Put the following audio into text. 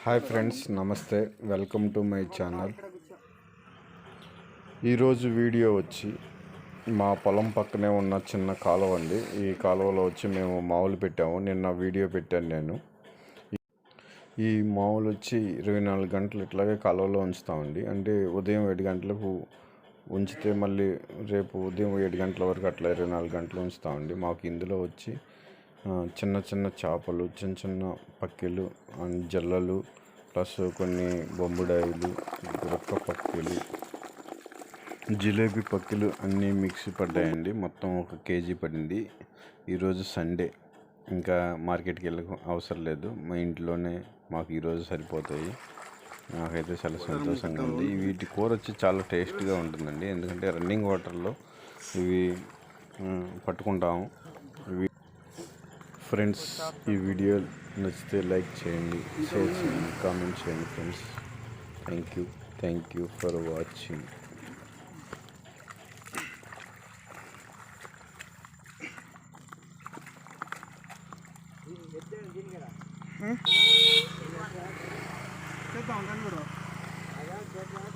Hi friends, నమస్తే. Welcome to my channel. ఈరోజు video వచ్చి మా పొలం పక్కనే ఉన్న చిన్న కాలువ అండి. ఈ కాలువలో వచ్చి మేము మావులు పెట్టాము. నిన్న వీడియో పెట్టాను నేను. ఈ మావులు వచ్చి 24 గంటలు ఇట్లాగే కాలువలో ఉంచుతామండి. అంటే ఉదయం 7 గంటలకు ఉంచితే మళ్ళీ రేపు ఉదయం 7 గంటల వరకు అట్లా 24 గంటలు ఉంచుతామండి. మాకు ఇందులో వచ్చి చిన్న చిన్న చేపలు, చిన్న చిన్న పక్కెలు, జల్లలు, ప్లస్ కొన్ని బొంబుడాయిలు, గురక్క పక్కెలు, జిలేబీ పక్కెలు అన్నీ మిక్స్ పడ్డాయండి. మొత్తం 1 కేజీ పడింది. ఈరోజు సండే, ఇంకా మార్కెట్కి వెళ్ళక అవసరం లేదు. మా ఇంట్లోనే మాకు ఈరోజు సరిపోతాయి. నాకైతే చాలా సంతోషంగా ఉంది. వీటి కూర వచ్చి చాలా టేస్ట్గా ఉంటుందండి. ఎందుకంటే రన్నింగ్ వాటర్లో ఇవి పట్టుకుంటాము. ఫ్రెండ్స్, ఈ వీడియో నచ్చితే లైక్ చేయండి, షేర్ చేయండి, కామెంట్ చేయండి friends. Thank you for watching. చేద్దాం